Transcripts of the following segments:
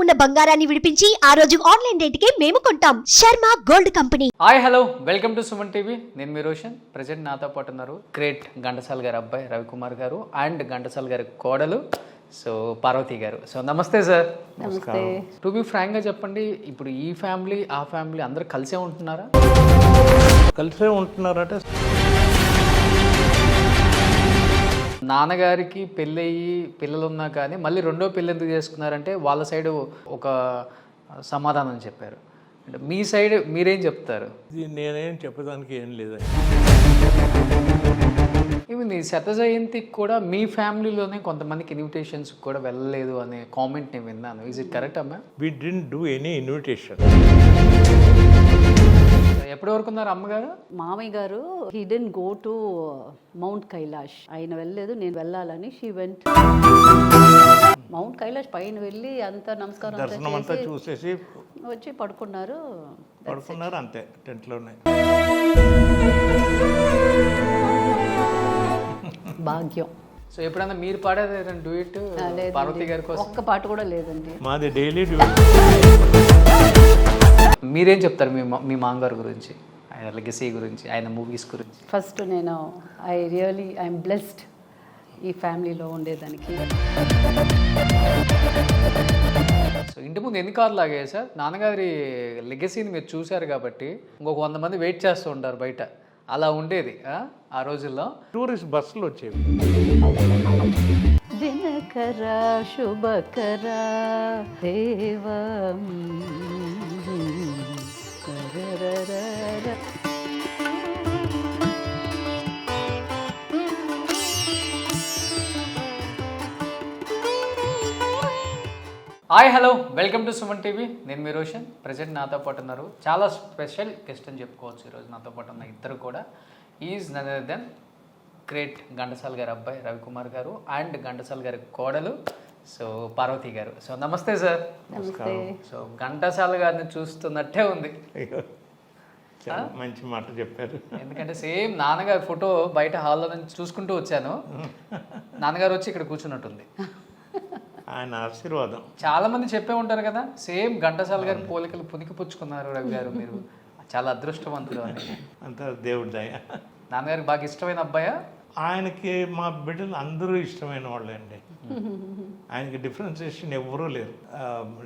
ఉన్న బంగారాన్ని విడిపించి ఆ రోజు ఆన్లైన్ రేటుకే మేము కొంటాం. Sharma gold company. Hi hello welcome to Suman TV. నేను మీ రోషన్. ప్రజెంట్ నాతో పాటు ఉన్నారు గ్రేట్ ఘంటసాల గారి అబ్బాయి రవికుమార్ గారు అండ్ ఘంటసాల గారి కోడలు సో పార్వతి గారు. సో నమస్తే సార్. నమస్తే. టు బి ఫ్రాంక్గా చెప్పండి, ఇప్పుడు ఈ ఫ్యామిలీ ఆ ఫ్యామిలీ అందరూ కలిసే ఉంటున్నారా? కలిసే ఉంటున్నారంటే నాన్నగారికి పెళ్ళయి పిల్లలు ఉన్నా కానీ మళ్ళీ రెండో పెళ్ళి ఎందుకు చేసుకున్నారంటే వాళ్ళ సైడ్ ఒక సమాధానం చెప్పారు. అంటే మీ సైడ్ మీరేం చెప్తారు? ఇది నేనేం చెప్పడానికి ఏం లేదు. ఈవెన్ ఈ శత జయంతికి కూడా మీ ఫ్యామిలీలోనే కొంతమందికి ఇన్విటేషన్స్ కూడా వెళ్ళలేదు అనే కామెంట్ నేను విన్నాను. ఈజ్ ఇట్ కరెక్ట్ అమ్మా? వి డిడ్ంట్ డూ ఎనీ ఇన్విటేషన్. ఎప్పటి వరకు ఉన్నారు అమ్మగారు? మామయ్య గారు he didn't go to Mount Kailash. ఆయన వెళ్ళలేదు, నేను వెళ్ళాలని షీ వెంట్. మౌంట్ కైలాష్ పైన వెళ్ళి అంతా నమస్కారం దర్శనం అంతా చూసేసి వచ్చి పడుకున్నారు అంతే టెంట్లోనే. భాగ్యం. సో ఎప్పుడైనా మీరు పాడేది డూయిట్ పార్వతి గారి కోసం? ఒక్క పాట కూడా లేదండి. మాది డైలీ మీరేం చెప్తారు మీ మామగారు గురించి, ఆయన లెగసీ గురించి, ఆయన మూవీస్ గురించి? ఫస్ట్ నేను ఐఎమ్ బ్లెస్డ్ ఈ ఫ్యామిలీలో ఉండేదానికి. సో ఇంటి ముందు ఎన్ని కార్లు లాగాయి సార్? నాన్నగారి లెగసీని మీరు చూశారు కాబట్టి ఇంకొక 100 మంది వెయిట్ చేస్తూ ఉంటారు బయట. అలా ఉండేది ఆ రోజుల్లో. టూరిస్ట్ బస్సులు వచ్చేవి. దినకర శుభకర దేవం. Hi hello welcome to Suman TV. నేను మీ రోషన్. ప్రజెంట్ నాతో పాటు ఉన్నారు చాలా స్పెషల్ గెస్ట్ అని చెప్పుకోవచ్చు. ఈరోజు నాతో పాటు ఉన్న ఇద్దరు కూడా is none other than great Ghantasala గారి అబ్బాయి రవికుమార్ గారు అండ్ ఘంటసాల గారి కోడలు సో పార్వతి గారు. సో నమస్తే సార్. నమస్తే. సో ఘంటసాల గారిని చూస్తున్నట్టే ఉంది. మంచి మాట చెప్పారు. ఎందుకంటే సేమ్ నాన్నగారి ఫోటో బయట హాల్లో నుంచి చూసుకుంటూ వచ్చాను. నాన్నగారు వచ్చి ఇక్కడ కూర్చున్నట్టుంది. ఆయన ఆశీర్వాదం. చాలా మంది చెప్పే ఉంటారు కదా, సేమ్ ఘంటసాల గారి పోలికలు పుచ్చుకున్నారు రవి గారు, మీరు చాలా అదృష్టవంతులు అని. అంతా దేవుడి దయ. నాన్నగారికి బాగా ఇష్టమైన అబ్బాయా? ఆయనకి మా బిడ్డలు అందరూ ఇష్టమైన వాళ్ళే అండి. ఆయనకి డిఫరెన్సియేషన్ ఎవ్వరూ లేరు.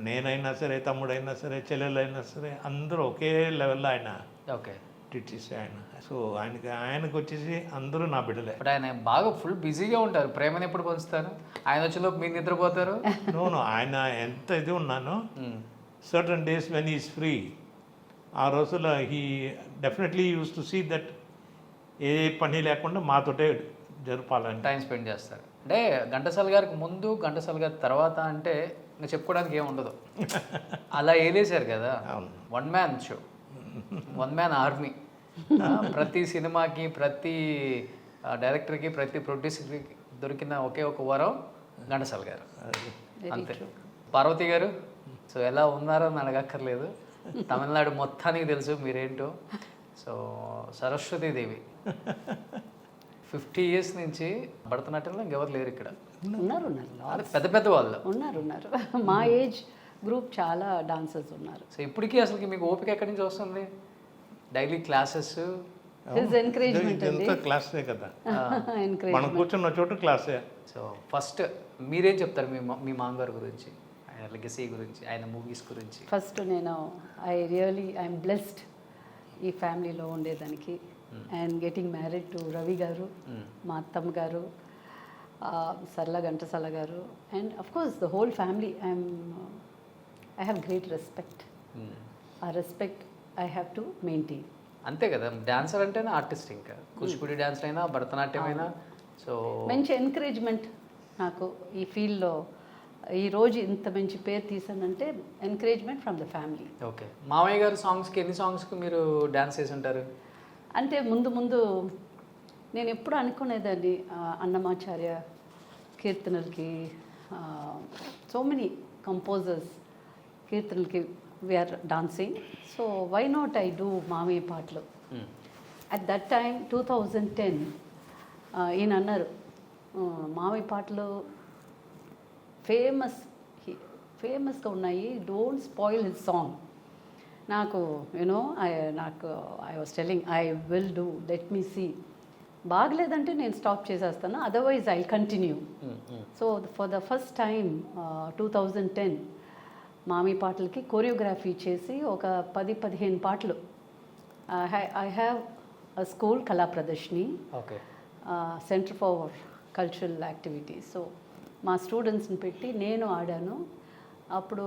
నేనైనా సరే, తమ్ముడైనా సరే, చెల్లెలైనా సరే అందరూ ఒకే లెవెల్లో ఆయన ఓకే ట్రీట్ చేసే ఆయన. సో ఆయనకు వచ్చేసి అందరూ నా బిడ్డలే. బట్ ఆయన బాగా ఫుల్ బిజీగా ఉంటారు. ప్రేమను ఎప్పుడు పంచుతారు? ఆయన వచ్చేలోపు మీరు నిద్రపోతారు. నో ఆయన ఎంత ఇది ఉన్నానో certain days when is free, ఆ రోజుల్లో he definitely use to see that ఏ పని లేకుండా మాతోటే జరపాలని టైం స్పెండ్ చేస్తారు. అంటే ఘంటసాల గారికి ముందు ఘంటసాల గారి తర్వాత అంటే ఇంకా చెప్పుకోవడానికి ఏమి ఉండదు. అలా ఏదేశారు కదా, one man show, one man army. ప్రతి సినిమాకి, ప్రతి డైరెక్టర్కి, ప్రతి ప్రొడ్యూసర్కి దొరికిన ఒకే ఒక వరం ఘంటసాల గారు. అంతే. పార్వతి గారు సో ఎలా ఉన్నారో అని అడగక్కర్లేదు, తమిళనాడు మొత్తానికి తెలుసు మీరేంటో. సో సరస్వతీదేవి 50 years నుంచి భరతనాట్యంలో ఇంకెవరు లేరు ఇక్కడ. ఉన్నారు పెద్ద పెద్ద వాళ్ళు ఉన్నారు. మా ఏజ్ గ్రూప్ చాలా డాన్సర్స్ ఉన్నారు. సో ఇప్పటికీ అసలు మీకు ఓపిక ఎక్కడి నుంచి వస్తుంది? డైలీ క్లాసెస్, క్లాసే కదా, మనం కూర్చున్న చోటు క్లాసే. సో ఫస్ట్ మీరేం చెప్తారు మీ మామగారు గురించి, ఆయన లెగసీ గురించి, ఆయన మూవీస్ గురించి? ఫస్ట్ నేను ఐఎమ్ బ్లెస్డ్ ఈ ఫ్యామిలీలో ఉండేదానికి. And getting married to Ravi garu, మా అత్తమ్మ garu, Sarala Ghantasala garu, and of course the whole family. I have great respect. ఆ respect I have to maintain. అంతే కదా, డాన్సర్ అంటేనే ఆర్టిస్ట్. ఇంకా కూచిపూడి డాన్స్ అయినా, భరతనాట్యం అయినా. సో మంచి ఎంకరేజ్మెంట్ నాకు ఈ ఫీల్డ్లో. ఈరోజు ఇంత మంచి పేరు తీసానంటే encouragement from the family. Okay. మామయ్య గారు సాంగ్స్కి ఎన్ని సాంగ్స్కి మీరు డాన్స్ చేసి ఉంటారు? అంటే ముందు నేను ఎప్పుడు అనుకునేదాన్ని, అన్నమాచార్య కీర్తనలకి, సో మెనీ కంపోజర్స్ కీర్తనలకి we are dancing. So why not I do మామయ్య పాటలు. అట్ దట్ టైమ్ 2010 ఈయన అన్నారు, మామయ్య పాటలు ఫేమస్ ఫేమస్గా ఉన్నాయి, డోంట్ స్పాయిల్ హిస్ సాంగ్. నాకు you know I was telling I will do, let me see. బాగలేదంటే నేను స్టాప్ చేసేస్తాను, otherwise I continue. So for the first time 2010 మామీ పాటలకి కొరియోగ్రఫీ చేసి ఒక 10-15 పాటలు. I have a school Kala Pradarshini, okay. Center for cultural activities. So మా స్టూడెంట్స్ని పెట్టి నేను ఆడాను. అప్పుడు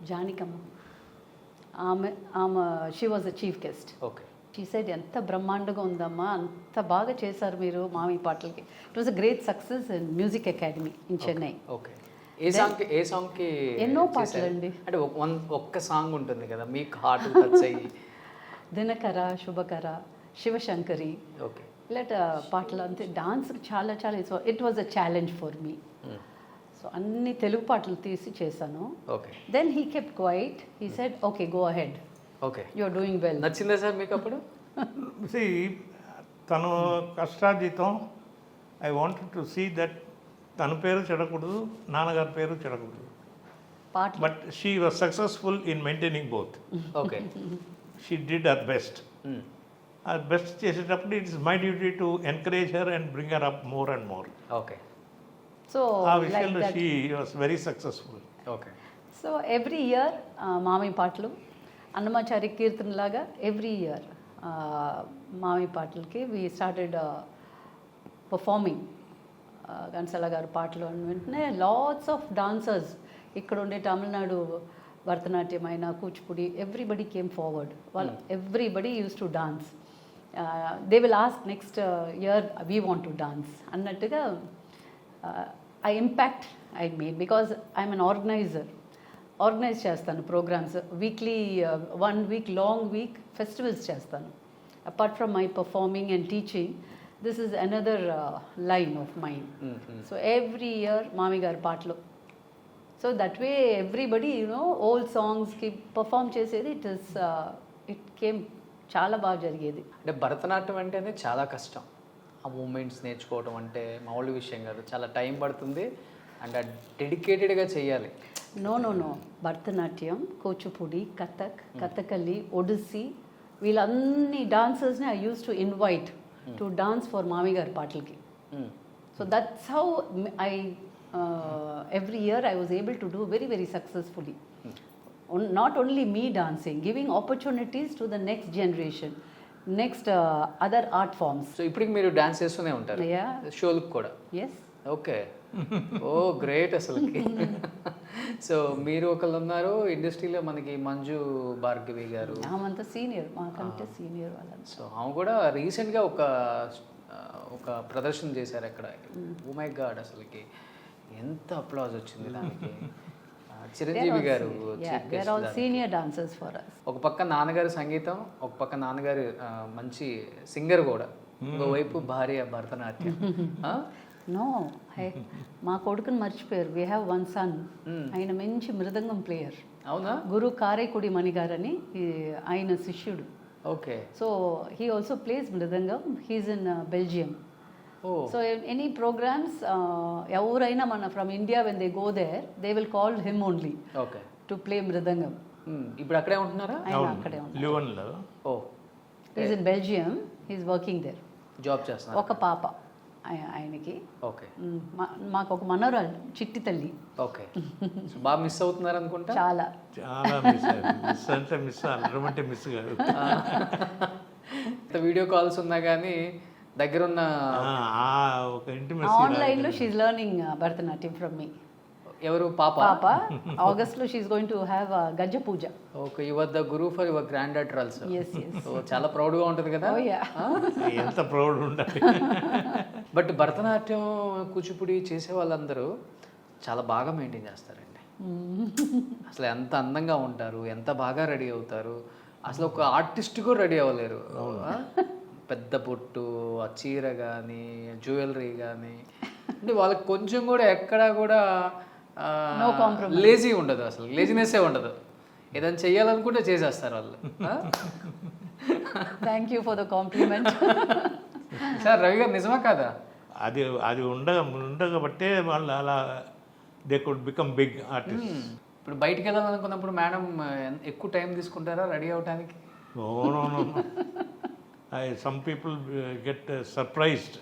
జానికమ్మ ఆమె she was the chief guest. Okay. She said ఎంత బ్రహ్మాండంగా ఉందమ్మా, అంత బాగా చేశారు మీరు మామీ పాటలకి. It was a great success in music academy in Chennai. Okay. ఏ సాంగ్కి ఎన్నో పాటలు అండి. అంటే ఒక్క సాంగ్ ఉంటుంది కదా మీకు హార్ట్ టచ్ అయ్యి? దినకర, శుభకర, శివశంకరి, ఓకే. ఇలాంటి పాటలు అంతే. డాన్స్ చాలా చాలా it was a challenge for me. So అన్ని తెలుగు పాటలు తీసి చేశాను. Okay. Then he kept quiet, he said okay go ahead, okay. You are doing well. నచ్చిందా సార్ మీకు అప్పుడు? See, తను కష్టార్జితం. I wanted to see that తన పేరు చెడకూడదు, నాన్నగారి పేరు చెడకూడదు. పాటలు but she was successful in maintaining both. Okay. She did her best. ఆ బెస్ట్ చేసేటప్పుడు it's my duty to encourage her and bring her up more and more. Okay. So ఆ లైక్ విషయంలో that. She was very successful. Okay. So every year మామీ పాటలు, అన్నమాచారి కీర్తన లాగా every year మామీ పాటలకి we started performing. Ghantasala గారు పాటలు అని వెంటనే లాట్స్ ఆఫ్ డాన్సర్స్ ఇక్కడ ఉండే తమిళనాడు భరతనాట్యం అయినా కూచిపూడి, ఎవ్రీబడి కేమ్ ఫార్వర్డ్. వాళ్ళు everybody use to dance. They will ask next year we want to dance అన్నట్టుగా ఆ impact I made, because I'm an organizer. Organize చేస్తాను programs, weekly 1 week long week festivals చేస్తాను. Apart from my performing and teaching, this is another line of mind. So every year మామీ గారి పాటలు. So that way everybody old సాంగ్స్కి perform చేసేది. It came చాలా బాగా జరిగేది. అంటే భరతనాట్యం అంటేనే చాలా కష్టం. ఆ మూమెంట్స్ నేర్చుకోవడం అంటే మామూలు విషయం కాదు, చాలా టైం పడుతుంది అండ్ డెడికేటెడ్గా చేయాలి. నో భరతనాట్యం, కూచిపూడి, కథక్, కథకళి, ఒడిస్సీ, వీళ్ళన్ని డాన్సర్స్ని I use to invite to dance for మామీ గారి పాటలకి. So that's how every year I was able to do very, very successfully. Not only me dancing, giving opportunities to the next generation, next other art forms. So ఇప్పటికి మీరు dance చేస్తూనే ఉంటారు Yeah. షోలకు కూడా? Yes. Okay. ఓ great అసలుకి. So మీరు ఒకళ్ళు ఉన్నారు ఇండస్ట్రీలో, మనకి మంజు భార్గవి గారు. ఆమంతా సీనియర్, మాకంటే సీనియర్ వాళ్ళంతా. సో ఆమె కూడా రీసెంట్గా ఒక ప్రదర్శన చేశారు అక్కడ. ఓ మై గాడ్, అసలుకి ఎంత అప్లాజ్ వచ్చింది దానికి. చిరంజీవి గారు They are all senior dancers for us. ఒక పక్క నాన్నగారి సంగీతం, ఒక పక్క నాన్నగారి మంచి సింగర్ కూడా, ఇంకోవైపు భార్య భరతనాట్యం. నో, మా కొడుకుని మర్చిపోయారు. We have 1 son. ఆయన మంచి మృదంగం ప్లేయర్. అవునా? గురు కారైకుడి మణి గారని ఆయన శిష్యుడు. Okay. So he also plays mridangam. He's in Belgium. Oh. So any programs ఎవరైనా మన from India when they go there, they will call him only okay. To play mridangam. ఇప్పుడు అక్కడే ఉంటున్నారా? ఆయన అక్కడే ఉన్నారు. లివన్లో. Oh. He's in Belgium. He's working there. Job చేస్తున్నారు? ఒక పాప ఆయనకి. ఓకే. మాకు ఒక మనోరాలు, చిట్టి తల్లి. ఓకే. సో బాగా మిస్ అవుతున్నారు అనుకుంటా. చాలా చాలా మిస్ అయ్యారు. మిస్ అంటే మిస్, అల్లరమంటే మిస్ కాదు. వీడియో కాల్స్ ఉన్నా కానీ దగ్గరున్న ఒక ఇంటిమెసీ. ఆన్లైన్లో she's learning Bharatanatyam from me. ఎవరు? పాప. ఆగస్ట్లో she's going to have gajja puja. Okay. Your the guru for your granddaughter also. Yes. సో చాలా ప్రౌడ్గా ఉంటుంది కదా. Oh, yeah. ఎంత ప్రౌడ్ ఉండాలి. బట్ భరతనాట్యం, కూచిపూడి చేసే వాళ్ళందరూ చాలా బాగా మెయింటైన్ చేస్తారండి. అసలు ఎంత అందంగా ఉంటారు, ఎంత బాగా రెడీ అవుతారు. అసలు ఒక ఆర్టిస్ట్ కూడా రెడీ అవ్వలేరు. పెద్ద బొట్టు, ఆ చీర కానీ, జ్యువెలరీ కానీ, అంటే వాళ్ళకి కొంచెం కూడా ఎక్కడా కూడా లేజీ ఉండదు. అసలు లేజినెస్సే ఉండదు. ఏదైనా చెయ్యాలనుకుంటే చేసేస్తారు వాళ్ళు. Thank you for the compliment. Sir Ravi garu, నిజమా కాదా? అది ఉండగబట్టే వాళ్ళు అలా they could become big artist. ఇప్పుడు బయటికి వెళ్ళాలనుకున్నప్పుడు మేడం ఎక్కువ టైం తీసుకుంటారా రెడీ అవడానికి? No, no, no, no. Some people get surprised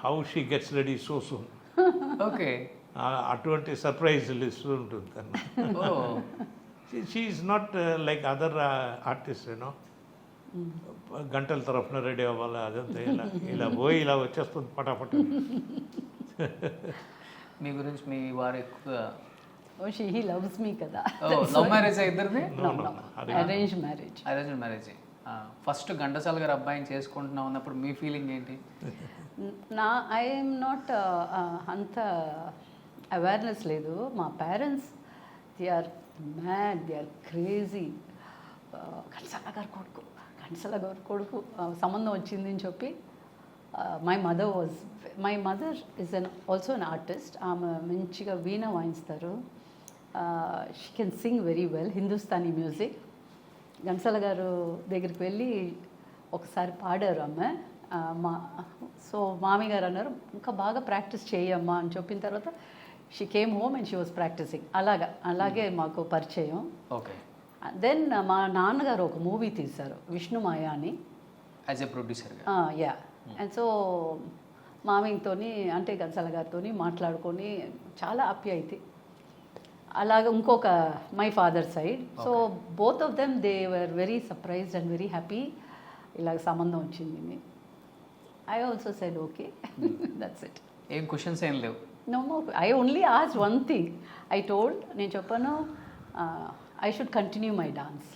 how she gets ready so soon. Okay. అటువంటి సర్ప్రైజ్లు ఇస్తూ ఉంటుంది తను. Oh she is not like other artist you know, గంటల తరఫున రెడీ అవ్వాలి అదంతా ఇలా ఇలా పోయి ఇలా వచ్చేస్తుంది పటాపట. మీ గురించి మీ వారు ఎక్కువగా హీ లవ్స్ మీ కదా. లవ్ మ్యారేజ్ ఇద్దరిది? Arrange marriage. Arrange marriage. First Ghantasala garu అబ్బాయిని చేసుకుంటున్నాం అన్నప్పుడు మీ ఫీలింగ్ ఏంటి? ఐఎమ్ నాట్ అంత అవేర్నెస్ లేదు. మా parents they are mad, they are crazy. Ghantasala garu కొడుకు సంబంధం వచ్చింది అని చెప్పి my mother is also an artist. ఆమె మంచిగా వీణ వాయిస్తారు. She can sing very well Hindustani music. Ghantasala garu దగ్గరికి వెళ్ళి ఒకసారి పాడారు ఆమె. సో మామయ్య గారు అన్నారు ఇంకా బాగా ప్రాక్టీస్ చేయమ్మా అని చెప్పిన తర్వాత she came home and she was practising. అలాగే మాకు పరిచయం. ఓకే. దెన్ మా నాన్నగారు ఒక మూవీ తీశారు విష్ణుమాయ అని, as a producer. Yeah. And so మామయ్యతో అంటే ఘంటసాల గారితో మాట్లాడుకొని చాలా ఆప్యాయతి. అలాగే ఇంకొక my father side. So both of them they were very surprised and very happy ఇలాగ సంబంధం వచ్చింది. I also said okay, that's it. ఏం క్వశ్చన్స్ ఏం లేవు? No, I only asked one thing. I told, నేను చెప్పాను I should continue my dance.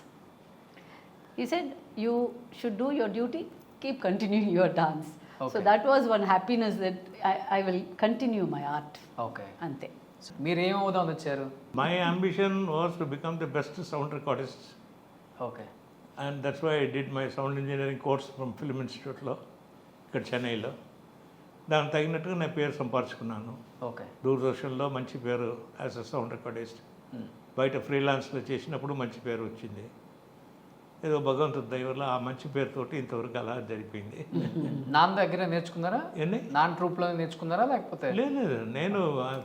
He said you should do your duty, keep continuing your dance. So that was one happiness that I will continue my art. Okay. అంతే. మీరు ఏం అవుదామని వచ్చారు? My ambition was to become the best sound recordist, okay. and that's why I did my sound engineering course from Film Instituteలో ఇక్కడ చెన్నైలో. దానికి తగినట్టుగా నేను పేరు సంపాదించుకున్నాను. ఓకే. దూరదర్శన్లో మంచి పేరు యాజ్ అ సౌండ్ రికార్డిస్ట్. బయట ఫ్రీలాన్స్లో చేసినప్పుడు మంచి పేరు వచ్చింది. ఏదో భగవంతుడి దయ వల్ల ఆ మంచి పేరుతోటి ఇంతవరకు అలా జరిపింది. నాన్న దగ్గర నేర్చుకున్నారా? ఏంటి? నాన్న ట్రూప్లో నేర్చుకున్నారా లేకపోతే? లేదు, నేను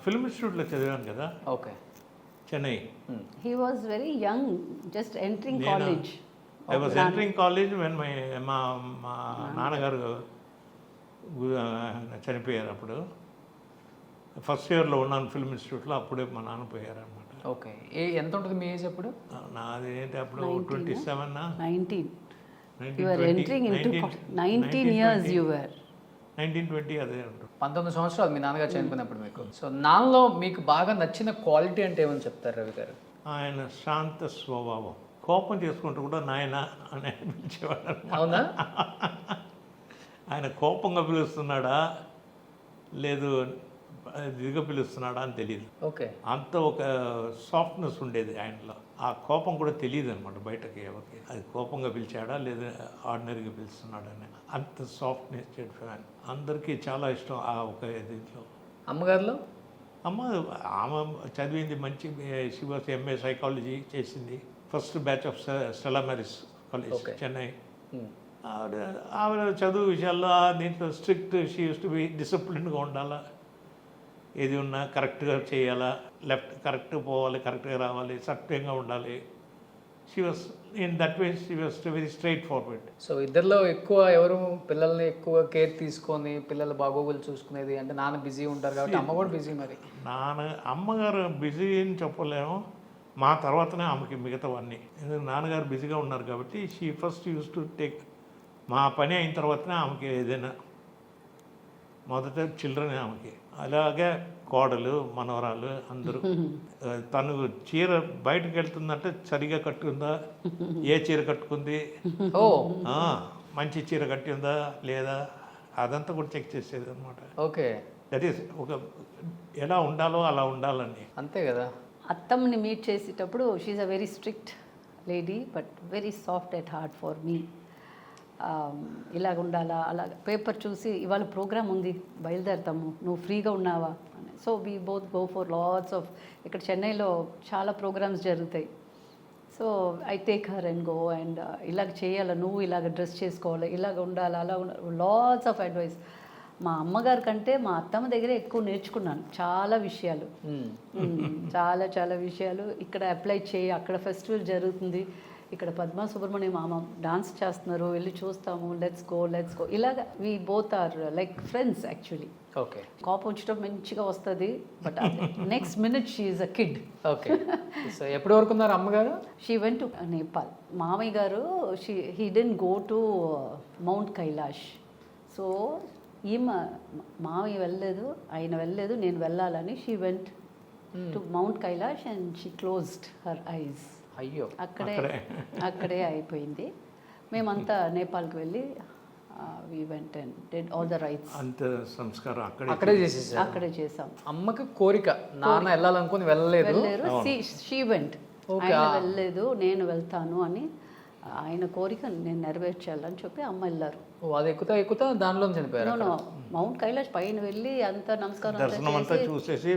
ఫిల్మ్ ఇన్స్టిట్యూట్లో చదివాను కదా, okay. Chennai. He was very young, just entering college. I was entering college when మా నాన్నగారు చనిపోయారు. అప్పుడు ఫస్ట్ ఇయర్లో ఉన్నాను ఫిల్మ్ ఇన్స్టిట్యూట్లో, అప్పుడే మా నాన్న పోయారు అనమాట. ఓకే. ఎంత ఉంటుంది మీ ఏజ్ అప్పుడు? నాది ఏంటి అప్పుడు 27. 19. You were entering into 19 years you were. 1920 అదే ఉంటుంది. 19 సంవత్సరాలు మీ నాన్నగారు చనిపోయినప్పుడు మీకు. సో నాన్నలో మీకు బాగా నచ్చిన క్వాలిటీ అంటే ఏమని చెప్తారు రవి గారు? ఆయన శాంత స్వభావం. కోపం చేసుకుంటూ కూడా నాయన అని పిలిచేవాడు. అవునా? ఆయన కోపంగా పిలుస్తున్నాడా లేదు దిగ పిలుస్తున్నాడా అని తెలియదు. ఓకే. అంత ఒక సాఫ్ట్నెస్ ఉండేది ఆయనలో. ఆ కోపం కూడా తెలియదు అనమాట బయటకి ఎవరికి. అది కోపంగా పిలిచాడా లేదా ఆర్డినరీగా పిలుస్తున్నాడని. అంత సాఫ్ట్ నేచర్డ్ ఫ్యాన్. అందరికీ చాలా ఇష్టం ఆ ఒక దీంట్లో. అమ్మగారిలో? ఆమె చదివింది మంచి, షీ వాస్ ఎంఏ సైకాలజీ చేసింది. First batch of Stella Maris college Chennai. ఆవిడ చదువు విషయాల్లో దీంట్లో strict. She use to be డిసిప్లిన్గా ఉండాలా, ఏది ఉన్నా కరెక్ట్గా చేయాలా, లెఫ్ట్ కరెక్ట్గా పోవాలి, కరెక్ట్గా రావాలి, సత్యంగా ఉండాలి. She was in that way she was very straight forward. So ఇద్దరిలో ఎక్కువ ఎవరు పిల్లల్ని ఎక్కువ కేర్ తీసుకొని పిల్లల బాగోగులు చూసుకునేది? అంటే నాన్న బిజీ ఉంటారు కాబట్టి అమ్మ కూడా బిజీ. మరి అమ్మగారు బిజీ అని చెప్పలేము, మా తర్వాతనే ఆమెకి మిగతావన్నీ. ఎందుకంటే నాన్నగారు బిజీగా ఉన్నారు కాబట్టి she first use to take. మా పని అయిన తర్వాతనే ఆమెకి ఏదైనా, మొదట చిల్డ్రన్ ఆమెకి. అలాగే కోడలు మనవరాలు అందరూ. తను చీర బయటకు వెళ్తుందంటే సరిగా కట్టుకుందా, ఏ చీర కట్టుకుంది, మంచి చీర కట్టి ఉందా లేదా, అదంతా కూడా చెక్ చేసేది అనమాట. ఓకే. దట్ ఈస్ ఒక ఎలా ఉండాలో అలా ఉండాలని. అంతే కదా. అత్తమ్మని మీట్ చేసేటప్పుడు she's a very strict lady but very soft at heart for me. ఇలాగ ఉండాలా, అలాగ పేపర్ చూసి ఇవాళ ప్రోగ్రామ్ ఉంది బయలుదేరుతాము, నువ్వు ఫ్రీగా ఉన్నావా అని. So we both go for lots of, ఇక్కడ చెన్నైలో చాలా ప్రోగ్రామ్స్ జరుగుతాయి. So I take her and go and ఇలాగ చేయాలా, నువ్వు ఇలాగ డ్రెస్ చేసుకోవాలి, ఇలాగ ఉండాలి, అలా ఉండాలి, లాట్స్ ఆఫ్ అడ్వైస్. మా అమ్మగారి కంటే మా అత్తమ్మ దగ్గర ఎక్కువ నేర్చుకున్నాను చాలా విషయాలు. చాలా చాలా విషయాలు ఇక్కడ అప్లై చేయి, అక్కడ ఫెస్టివల్ జరుగుతుంది, ఇక్కడ పద్మా సుబ్రహ్మణ్యం మామ డాన్స్ చేస్తున్నారు, వెళ్ళి చూస్తాము, లెట్స్ గో ఇలాగ we both are like friends actually. Okay. కోపం వచ్చేటప్పుడు మంచిగా వస్తుంది, but next minute she is a kid. Okay. So ఎప్పటి వరకు ఉన్నారు అమ్మగారు? She went to Nepal. మామయ్య గారు he didn't go to Mount Kailash. So ఈమె మామయ్య వెళ్ళలేదు, ఆయన వెళ్ళలేదు, నేను వెళ్ళాలని she went to Mount Kailash and she closed her eyes. అయ్యో. అక్కడే అయిపోయింది. మేమంతా నేపాల్కి వెళ్ళి we went and did all the rights. అంత సంస్కారం అక్కడే చేసేసారు. అక్కడే చేసాం. అమ్మకి కోరిక, నాన్న వెళ్ళాలనుకుని వెళ్ళలేదు. She went. ఆయన వెళ్ళలేదు, నేను వెళ్తాను అని ఆయన కోరిక నేను నెరవేర్చాలని చెప్పి అమ్మ వెళ్ళారు. ఓ, అది ఎక్కుతా దానిలో చనిపోయారు. మౌంట్ కైలాష్ పైన వెళ్ళి అంత నమస్కారం దర్శనం అంతా చూసేసి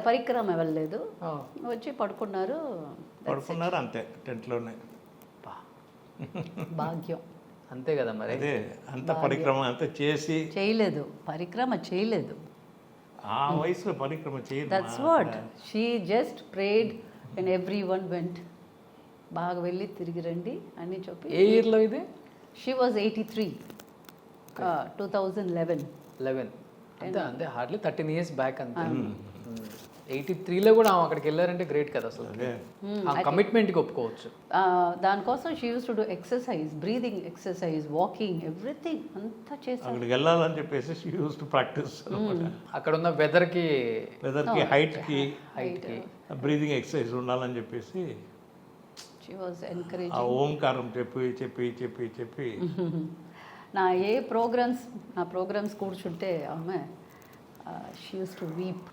పరిక్రమ వెళ్ళలేదు, వచ్చి పడుకున్నారు అంతే టెంట్లోనే. భాగ్యం. అంతే కదా మరి. అదే అంత పరిక్రమ అంతా చేసి చేయలేదు, పరిక్రమ చేయలేదు. ఆ వయసులో పరిక్రమ చేయదు. That's what she just prayed and everyone went. బాగా వెళ్ళి తిరిగి రండి అని చెప్పి. ఏ ఇయర్లో ఇది? She was 83, 2011. అంతే హార్డ్లీ 13 years బ్యాక్ అంతే. 83లో కూడా ఆమె అక్కడికి వెళ్ళారంటే గ్రేట్ కదా అసలు. ఆ కమిట్మెంట్కి ఒప్పుకోవచ్చు. దానికోసం she use to do exercise, breathing exercise, walking, everything అంతా చేశారు. అక్కడికి వెళ్ళాలని చెప్పేసి షీ యూస్ టు ప్రాక్టీస్. అక్కడ ఉన్న వెదర్కి హైట్కి బ్రీదింగ్ ఎక్సర్సైజ్ ఉండాలని చెప్పేసి షీ వాజ్ ఎన్కరేజ్. ఆ ఓంకారం చెప్పి నా ప్రోగ్రామ్స్ కూర్చుంటే ఆమె షీ యూస్ టు వీప్.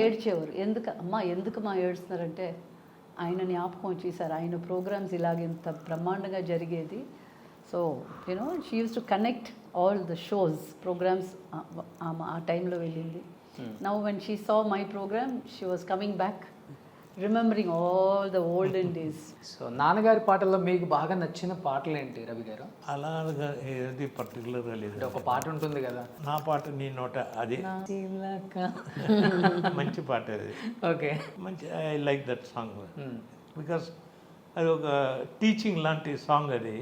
ఏడ్చేవారు. ఎందుకు మా ఏడుస్తున్నారంటే ఆయన జ్ఞాపకం వచ్చేసారు, ఆయన ప్రోగ్రామ్స్ ఇలాగెంత బ్రహ్మాండంగా జరిగేది. So you know she use to connect all the shows programmes. ఆ టైంలో వెళ్ళింది. Now when she saw my programme she was coming back, remembering all the olden days. So నాన్నగారి పాటల్లో మీకు బాగా నచ్చిన పాటలు ఏంటి రవి గారు? అలాగా ఏది పర్టికులర్గా లేదు. ఒక పాట ఉంటుంది కదా, నా పాట నీ నోట, అది మంచి పాట అది. ఓకే. మంచి I like that song because అది ఒక టీచింగ్ లాంటి సాంగ్. అది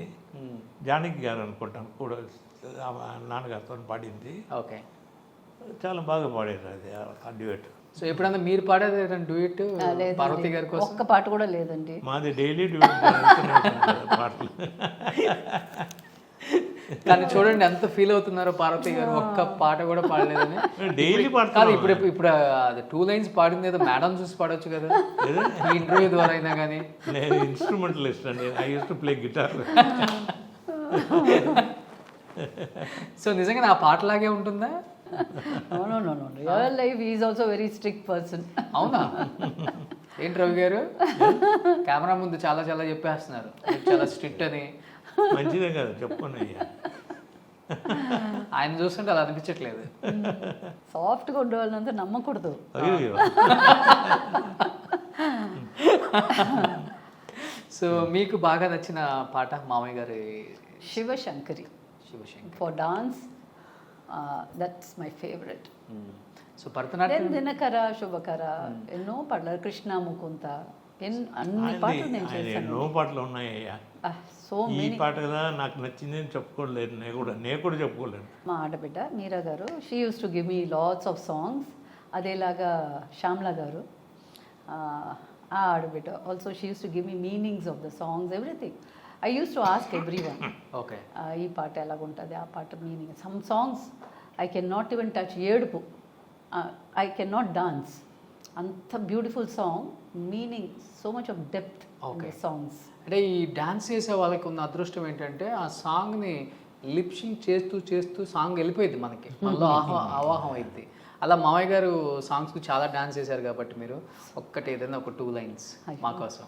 జానకి గారు అనుకుంటాను కూడా నాన్నగారితో పాడింది. ఓకే. చాలా బాగా పాడారు అది ఆ డ్యూయట్. సో ఎప్పుడన్నా మీరు పాడేది డ్యూయట్ పార్వతి గారి కోసం? ఒక్క పాట కూడా లేదండి. మాది డైలీ డ్యూయట్ పాటలు. కానీ చూడండి ఎంత ఫీల్ అవుతున్నారో పార్వతి గారు, ఒక్క పాట కూడా పాడలేదని. డైలీ పాట కాదు, ఇప్పుడు అది 2 lines పాడింది ఏదో మేడం చూసి పాడొచ్చు కదా ఈ ఇంటర్వ్యూ ద్వారా అయినా కానీ. నేను ఇన్స్ట్రుమెంటలిస్ట్ అండి, I use to play guitar. So నిజంగా నా పాటలాగే ఉంటుందా? No. Real life he is also very strict person. అవునా? ఏంటి రవి గారు కెమెరా ముందు చాలా చెప్పేస్తున్నారు, చాలా స్ట్రిక్ట్ అని. మంచిదే కదా, చెప్పుకోండి అయ్యా. ఆయన చూస్తుంటే అలా అనిపించట్లేదు. సాఫ్ట్గా ఉండేవాళ్ళంతా నమ్మకూడదు. అయ్యో. సో మీకు బాగా నచ్చిన పాట మామయ్య గారి? Shivashankari. For dance that's my favourite. So Bharatanatyam, Dinakara, Shubhakara, ఎన్నో పాటలు, కృష్ణ ముకుంత, అన్ని పాటలు నేను చేశాను. ఎన్నో పాటలు ఉన్నాయ్యా. సో ఈ పాట కదా నాకు నచ్చింది అని చెప్పుకోలేదు, నేను కూడా చెప్పుకోలేను. మా ఆడబిడ్డ Meera garu, she use to give me lots of songs. అదేలాగా శ్యామ్లా గారు, ఆ ఆడబిడ్డ also she use to give me meanings of the songs, everything. I use to ask every one, okay ఈ పాట ఎలాగుంటుంది, ఆ పాట meaning. Some songs I can not even touch, ఏడుపు, I can not dance. అంత beautiful song, meaning, so much of depth of the songs. అంటే ఈ dance చేసే వాళ్ళకి ఉన్న అదృష్టం ఏంటంటే ఆ సాంగ్ని లిప్సింగ్ చేస్తూ సాంగ్ వెళ్ళిపోయింది మనకి, మళ్ళీ ఆవాహం అయింది. అలా మామయ్య గారు సాంగ్స్కి చాలా డాన్స్ చేశారు కాబట్టి మీరు ఒక్కటి ఏదైనా ఒక 2 lines మా కోసం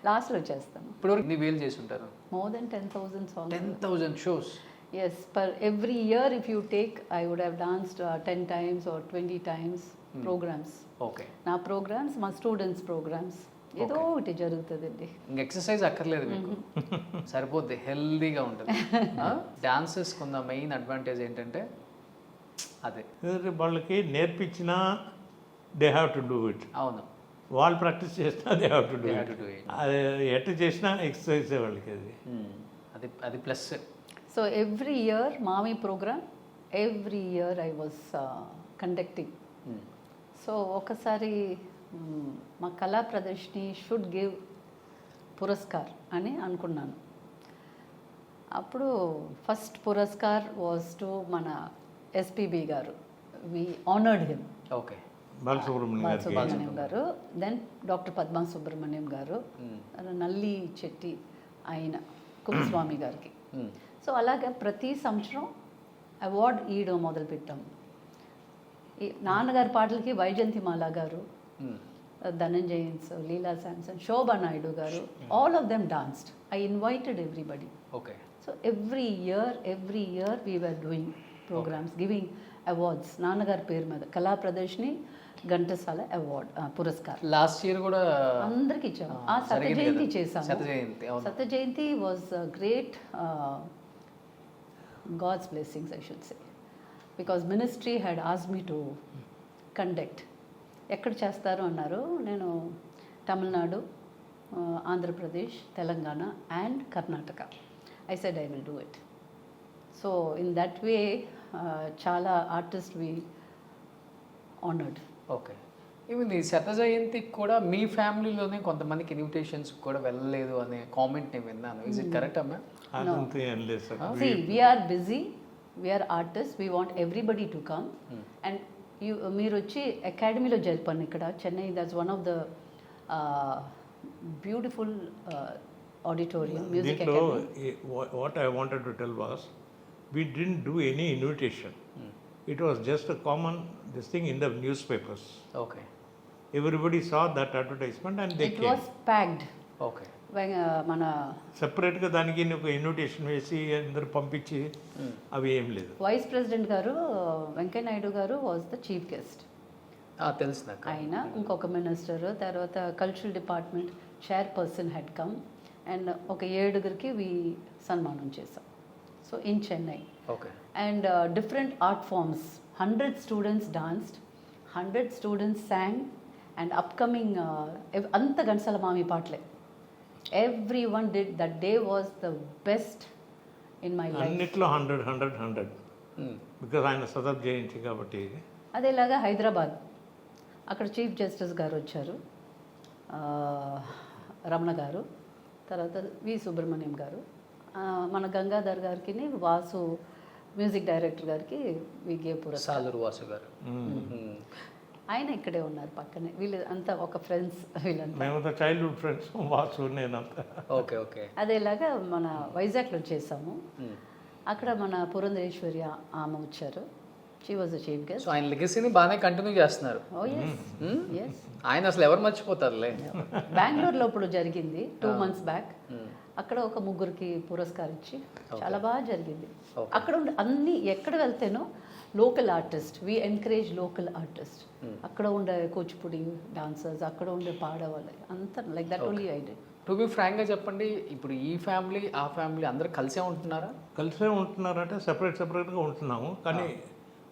లాస్ట్లో చేస్తాను. ఇప్పుడు ఎన్ని వేలు చేసి ఉంటారు? More than 10,000 songs. 10,000 shows. Yes, per every year if you take, I would have danced 10 times or 20 times programs. Okay. నా ప్రోగ్రామ్స్ మా స్టూడెంట్స్ ప్రోగ్రామ్స్ ఏదో ఒకటి జరుగుతుందండి. ఇంక ఎక్సర్సైజ్ అక్కర్లేదు మీకు, సరిపోద్ది, హెల్దీగా ఉంటుంది. డాన్సెస్కి ఉన్న మెయిన్ అడ్వాంటేజ్ ఏంటంటే అదే ఎందుకంటే వాళ్ళకి నేర్పించినా they have to do it, అవును. వాళ్ళు ప్రాక్టీస్ చేసినా they have to do They have it. to do it. అది ఎట్లా చేసినా ఎక్సర్సైజ్ వాళ్ళకి అది. అది అది ప్లస్. సో ఎవ్రీ ఇయర్ మామీ program every year I was conducting. So ఒకసారి మా కళా ప్రదర్శిని షుడ్ గివ్ పురస్కార్ అని అనుకున్నాను. అప్పుడు ఫస్ట్ పురస్కార్ వాజ్ టు మన ఎస్పీబీ గారు. వి ఆనర్డ్ హిమ్, ఓకే. బాలసుబ్రహ్మణ్యం గారికి సుబ్రహ్మణ్యం గారు, దెన్ డాక్టర్ పద్మా సుబ్రహ్మణ్యం గారు, నల్లి చెట్టి ఆయన కులస్వామి గారికి. సో అలాగే ప్రతి సంవత్సరం అవార్డు ఇవ్వడం మొదలుపెట్టాం. ఈ నాన్నగారి పాటలకి వైజయంతిమాల గారు, ధనంజయన్స్, లీలా Samson, Shobha Naidu garu, all of them danced. I invited everybody. Okay. So every year we were doing programmes, giving awards నాన్నగారి పేరు మీద. కళా ప్రదర్శిని ఘంటసాల అవార్డ్ పురస్కార్ లాస్ట్ ఇయర్ కూడా అందరికి ఇచ్చాము. ఆ సత్య జరిగింది జయంతి కదా. చేసాము. సత్య జయంతి, అవును. Satya Jayanti was great god's blessings I should say, because ministry had asked me to conduct. ఎక్కడ చేస్తారు అన్నారు. నేను Tamil Nadu, Andhra Pradesh, Telangana and Karnataka. I said I will do it. So in that way చాలా artist we honoured. Okay. Even ఈ శత జయంతికి కూడా మీ ఫ్యామిలీలోనే కొంతమందికి ఇన్విటేషన్స్ కూడా వెళ్ళలేదు అనే కామెంట్ నేను విన్నాను. ఇస్ ఇట్ కరెక్ట్ అమ్మా? అదంతా ఏం లేదు sir. See, we are busy, we are artists, we want everybody to come. And మీరు వచ్చి అకాడమీలో జరిపాను ఇక్కడ Chennai. That's one of the beautiful auditorium music దీంట్లో academy. What I wanted to tell was we didn't do any invitation. It was just a common this thing in the newspapers. Okay. Everybody saw that advertisement and they it came. Was packed. Okay. మన సెపరేట్గా దానికి ఒక invitation వేసి అందరు పంపించి అవి ఏం లేదు. వైస్ ప్రెసిడెంట్ గారు వెంకయ్య నాయుడు గారు వాజ్ ద చీఫ్ గెస్ట్. తెలుసు నాకు. ఆయన ఇంకొక మినిస్టర్, తర్వాత cultural department chairperson head come, and ఒక 7 వి సన్మానం చేశాం. So in Chennai. Okay. And different art forms. 100 students danced, 100 students sang, and upcoming anta Gansala Mami Paatle. Everyone did. That day was the best in my life. అన్నిట్లో 100 because ఆయన శతాబ్ద జయంతి కాబట్టి. అదేలాగా హైదరాబాద్, అక్కడ chief justice గారు వచ్చారు, రమణ గారు, తర్వాత వి సుబ్రహ్మణ్యం గారు, మన గంగాధర్ గారికి, వాసు మ్యూజిక్ డైరెక్టర్ గారికి వి గేవ్ పురస్కార్. సాలూరు వాసు గారు. ఆయన ఇక్కడే ఉన్నారు పక్కనే. వీళ్ళు అంతా ఒక ఫ్రెండ్స్ వీళ్ళంతా. మేమంతా చైల్డ్హుడ్ ఫ్రెండ్స్, వాసు నేనంతా. ఓకే. ఓకే. అదేలాగా మన వైజాగ్లో చేసాము. అక్కడ మన పురంధరేశ్వరి ఆమె వచ్చారు. She was the chief guest. So ఆయన లెగసీని బాగానే కంటిన్యూ చేస్తున్నారు. ఓ ఎస్. ఆయన అసలు ఎవరు మర్చిపోతారులే. బెంగళూరులో ఇప్పుడు జరిగింది 2 months బ్యాక్. అక్కడ ఒక 3 పురస్కారం ఇచ్చి చాలా బాగా జరిగింది. అక్కడ ఉండే అన్ని ఎక్కడ వెళ్తేనో local artist, we encourage local artist. అక్కడ ఉండే కూచిపూడి డాన్సర్స్, అక్కడ ఉండే పాడేవాళ్ళు అంతా like that only I did. To be ఫ్రాంక్గా చెప్పండి, ఇప్పుడు ఈ ఫ్యామిలీ ఆ ఫ్యామిలీ అందరూ కలిసే ఉంటున్నారా? కలిసే ఉంటున్నారంటే సెపరేట్గా ఉంటున్నాము. కానీ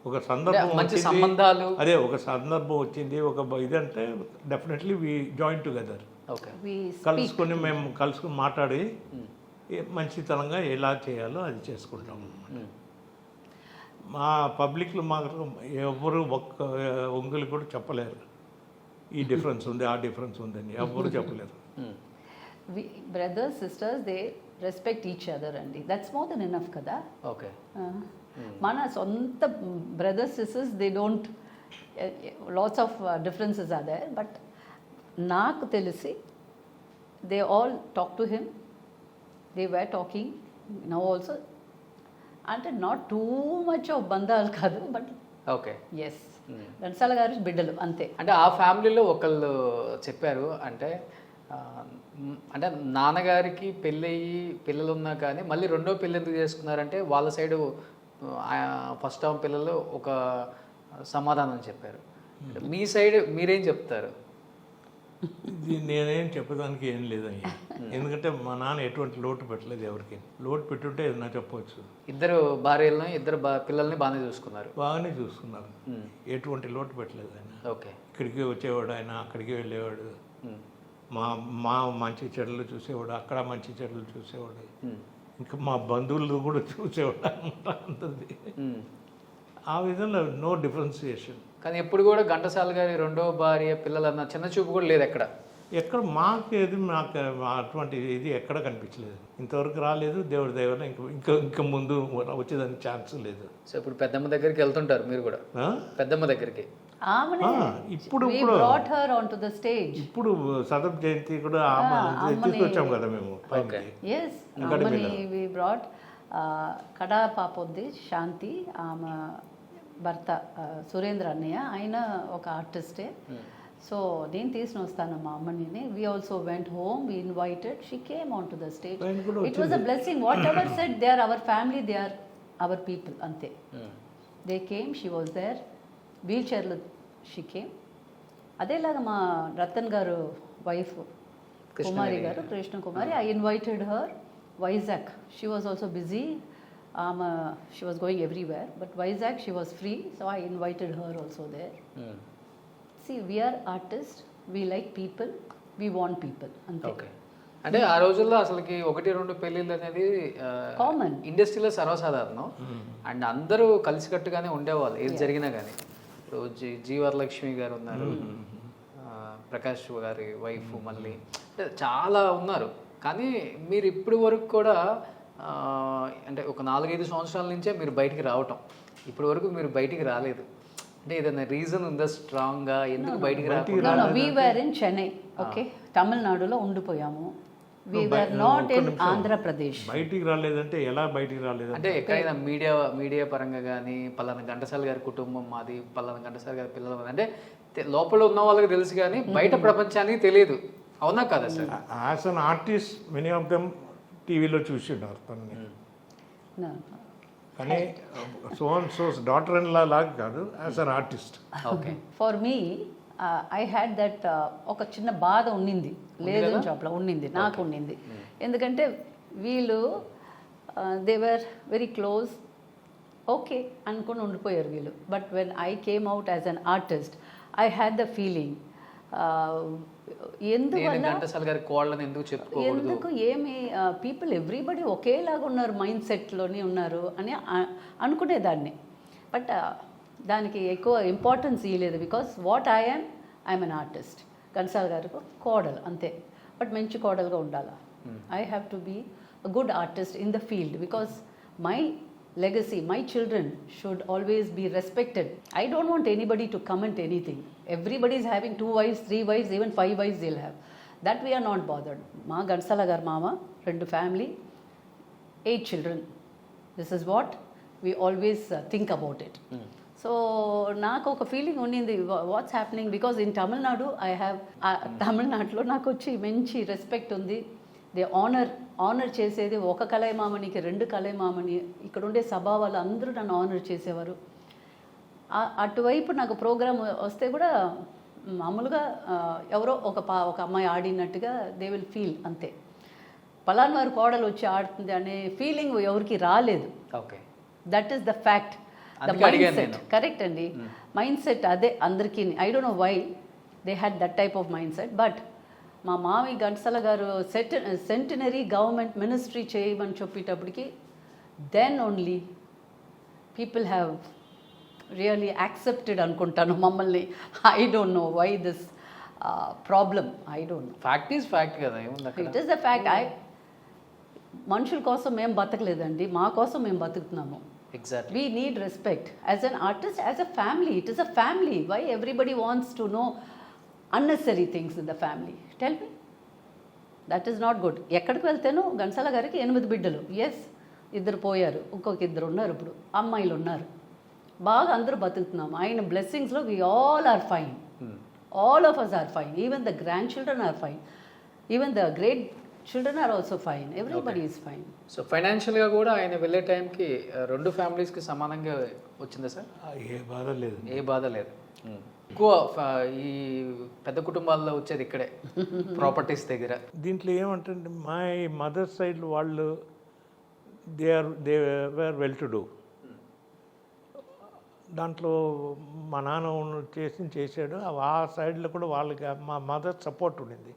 ఒక సందర్భం మంచి వచ్చింది. సంబంధాలు. అదే ఒక సందర్భం వచ్చింది, ఒక ఇదంటే definitely we join together. Okay. కలుసుకొని మేము కలుసుకొని మాట్లాడి మంచితనంగా ఎలా చేయాలో అది చేసుకుంటాము. మా పబ్లిక్లో మాకు ఎవరు ఒక్క ఒంగులు కూడా చెప్పలేరు ఈ డిఫరెన్స్ ఉంది, ఆ డిఫరెన్స్ ఉందని ఎవరు చెప్పలేరు. Brothers sisters they respect each other అండి. దట్స్ మోర్ దెన్ ఎనఫ్ కదా. ఓకే. మన సొంత brothers sisters they don't, lots of differences are there, but నాకు తెలిసి they all talk to him, they were talking now also. అంటే not too much of బంధాలు కాదు, but okay. Yes Ghantasala గారి బిడ్డలు అంతే. అంటే ఆ ఫ్యామిలీలో ఒకళ్ళు చెప్పారు, అంటే అంటే నాన్నగారికి పెళ్ళయి పిల్లలు ఉన్నా కానీ మళ్ళీ రెండో పెళ్ళి ఎందుకు చేసుకున్నారంటే వాళ్ళ సైడు ఫస్ట్ టైం పిల్లలు ఒక సమాధానం చెప్పారు. మీ సైడ్ మీరేం చెప్తారు? ఇది నేనేం చెప్పడానికి ఏం లేదయ్యా, ఎందుకంటే మా నాన్న ఎటువంటి లోటు పెట్టలేదు ఎవరికి. లోటు పెట్టుంటే ఏదైనా చెప్పవచ్చు. ఇద్దరు భార్యలను ఇద్దరు పిల్లల్ని బాగానే చూసుకున్నారు. బాగానే చూసుకున్నారు, ఎటువంటి లోటు పెట్టలేదు ఆయన. ఓకే. ఇక్కడికి వచ్చేవాడు ఆయన, అక్కడికి వెళ్ళేవాడు. మా మా మంచి చెడులు చూసేవాడు, అక్కడ మంచి చెడులు చూసేవాడు. ఇంకా మా బంధువులు కూడా చూసేవాడు అనమాట అంతది. ఆ విధంగా నో డిఫరెన్సియేషన్. కానీ ఎప్పుడు కూడా ఘంటసాల గారి రెండో భార్య పిల్లలన్న చిన్న చూపు కూడా లేదు ఎక్కడ. మాకు అటువంటి ఇది ఎక్కడ కనిపించలేదు, ఇంతవరకు రాలేదు. దేవుడి దయ వల్ల ఇంకా ముందు వచ్చేదానికి ఛాన్స్ లేదు. సో ఇప్పుడు పెద్దమ్మ దగ్గరికి వెళ్తుంటారు మీరు కూడా, పెద్దమ్మ దగ్గరికి. ఇప్పుడు ఇప్పుడు సదప్ జయంతి కూడా తీసుకొచ్చాం కదా మేము. కడా పాప ఉంది శాంతి, ఆమె భర్త సురేంద్ర అన్నయ్య, ఆయన ఒక ఆర్టిస్టే. సో నేను తీసుకుని వస్తాను మా అమ్మని. We also went home, we invited, she came on to the stage. It was a blessing. What ever said, they are our family, they are our people, అంతే. They came, she was there, wheel చైర్లో she came. అదేలాగా మా Ratan garu wife Kumari garu, Krishna Kumari, I invited her Vizag. She was also busy, she was going everywhere, but Vizag she was free, so I invited her also there. See, we are artists, we like people, we want people, ante. Okay. అంటే ఆ రోజుల్లో అసలుకి 1-2 పెళ్ళిళ్ళు అనేది common, ఇండస్ట్రీలో సర్వసాధారణం. And అందరూ కలిసికట్టుగానే ఉండేవాళ్ళు ఏది జరిగినా కానీ. ఇప్పుడు జీవరలక్ష్మి గారు ఉన్నారు, ప్రకాష్ గారి వైఫ్, మళ్ళీ అంటే చాలా ఉన్నారు. కానీ మీరు ఇప్పటి వరకు కూడా అంటే ఒక 4-5 సంవత్సరాల నుంచే మీరు బయటికి రావటం, ఇప్పటి వరకు మీరు బయటికి రాలేదు. అంటే ఏదైనా రీజన్ ఉందా స్ట్రాంగ్గా ఎందుకు బయటికి రాకుండా? వి వర్ ఇన్ చెన్నై, ఓకే, తమిళనాడులో ఉండిపోయాము. వి వర్ నాట్ ఇన్ ఆంధ్రప్రదేశ్. బయటికి రాలేదంటే ఎలా బయటికి రాలేదు అంటే ఎక్కడైనా మీడియా పరంగా కానీ పలానా ఘంటసాల గారి కుటుంబం మాది, పలానా ఘంటసాల గారి పిల్లలు మాది అంటే లోపల ఉన్న వాళ్ళకి తెలుసు కానీ బయట ప్రపంచానికి తెలియదు. అవునా కదా sir? As an artist many of them టీవీలో చూసిండారు తనని, కానీ సోస్ డాటర్ ఇన్ లా లాగా కాదు, as an artist. Okay. For me I had that ఒక చిన్న బాధ ఉండింది, లేదు చెప్పలా ఉండింది, నాకు ఉండింది. ఎందుకంటే వీళ్ళు they were very close, okay అనుకుని ఉండిపోయారు వీళ్ళు. But when I came out as an artist, I had the feeling ఎందుకు ఏమి పీపుల్ ఎవ్రీబడి ఒకేలాగా ఉన్నారు, మైండ్ సెట్లోనే ఉన్నారు అని అనుకునేదాన్ని. బట్ దానికి ఎక్కువ ఇంపార్టెన్స్ ఇవ్వలేదు. Because what I'm an artist, Ghantasala గారికి కోడలు అంతే. బట్ మంచి కోడలుగా ఉండాలా. I have to be a good artist in the field, because my legacy, my children should always be respected. I don't want anybody to comment anything. Everybody is having 2 wives, 3 wives, even 5 wives they'll have. That we are not bothered. Ma Ghantasala gar mama, 2 family, 8 children. This is what we always think about it. So నాకు ఒక feeling ఉండింది, what's happening, because in Tamil Nadu I have, తమిళనాడులో నాకు వచ్చి మంచి respect ఉంది. They honour చేసేది ఒక కలైమామనికి 2 కలైమామని, ఇక్కడ ఉండే సభా వాళ్ళు అందరూ నన్ను ఆనర్ చేసేవారు. అటువైపు నాకు ప్రోగ్రామ్ వస్తే కూడా మామూలుగా ఎవరో ఒక అమ్మాయి ఆడినట్టుగా దే విల్ ఫీల్, అంతే. పలానా వారు కోడలు వచ్చి ఆడుతుంది అనే ఫీలింగ్ ఎవరికి రాలేదు. Okay, that is the fact, the mindset. Correct అండి, మైండ్ సెట్ అదే అందరికీ. I don't know why they had that type of mindset. But మా మామి Ghantasala garu centenary government ministry చేయమని చెప్పేటప్పటికి then only people have really accepted అనుకుంటాను మమ్మల్ని. I don't know why this problem, I don't know. Fact is fact కదా, it is the fact. మనుషుల కోసం మేము బతకలేదండి, మా కోసం మేము బతుకుతున్నాము. Exactly. We need respect. As an artist, as a family, it is a family. Why everybody wants to know unnecessary things in the family? Tell me. That is not good. ఎక్కడికి వెళ్తేనో ఘంటసాల గారికి 8 బిడ్డలు, yes, 2 పోయారు, ఇంకొక 2 ఉన్నారు, ఇప్పుడు అమ్మాయిలు ఉన్నారు, బాగా అందరూ బతుకుతున్నాము. ఆయన బ్లెస్సింగ్స్లో we all are fine, all of us are fine, even the grand children are fine, even the great children are also fine, everybody is fine. So ఫైనాన్షియల్గా కూడా ఆయన వెళ్ళే టైంకి 2 ఫ్యామిలీస్కి సమానంగా వచ్చిందా సార్? ఏ బాధ లేదు, ఏ బాధ లేదు. ఎక్కువ ఈ పెద్ద కుటుంబాల్లో వచ్చేది ఇక్కడే ప్రాపర్టీస్ దగ్గర. దీంట్లో ఏమంటే మై మదర్ సైడ్ వాళ్ళు they were well to do. దాంట్లో మా నాన్న చేశాడు. ఆ సైడ్లో కూడా వాళ్ళకి మా మదర్ సపోర్ట్ ఉండింది.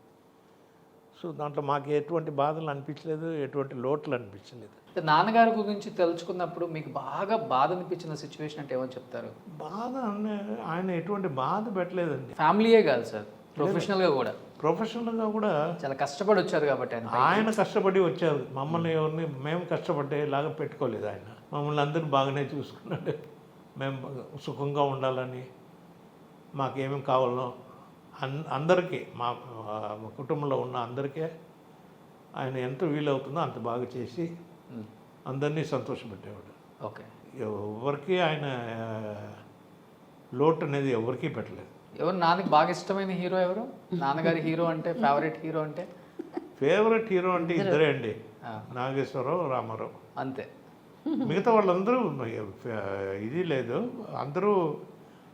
సో దాంట్లో మాకు ఎటువంటి బాధలు అనిపించలేదు, ఎటువంటి లోట్లు అనిపించలేదు. నాన్నగారి గురించి తెలుసుకున్నప్పుడు మీకు బాగా బాధ అనిపించిన సిచ్యువేషన్ అంటే ఏమని చెప్తారు? బాధ ఆయన ఎటువంటి బాధ పెట్టలేదండి. ఫ్యామిలీయే కాదు సార్, ప్రొఫెషనల్గా కూడా. ప్రొఫెషనల్గా కూడా చాలా కష్టపడి వచ్చారు కాబట్టి ఆయన కష్టపడి వచ్చారు. మమ్మల్ని ఎవరిని మేము కష్టపడేలాగా పెట్టుకోలేదు. ఆయన మమ్మల్ని అందరూ బాగానే చూసుకున్నాడు. మేము సుఖంగా ఉండాలని, మాకేమేమి కావాలో అందరికీ, మా కుటుంబంలో ఉన్న అందరికీ ఆయన ఎంత వీలవుతుందో అంత బాగా చేసి అందరినీ సంతోషపెట్టేవాడు. ఓకే. ఎవరికి ఆయన లోటు అనేది ఎవరికీ పెట్టలేదు. ఎవరు నాన్నకి బాగా ఇష్టమైన హీరో ఎవరు? నాన్నగారి హీరో అంటే ఫేవరెట్ హీరో అంటే? ఫేవరెట్ హీరో అంటే ఇద్దరే అండి, నాగేశ్వరరావు, రామారావు. అంతే. మిగతా వాళ్ళందరూ ఇది లేదు, అందరూ.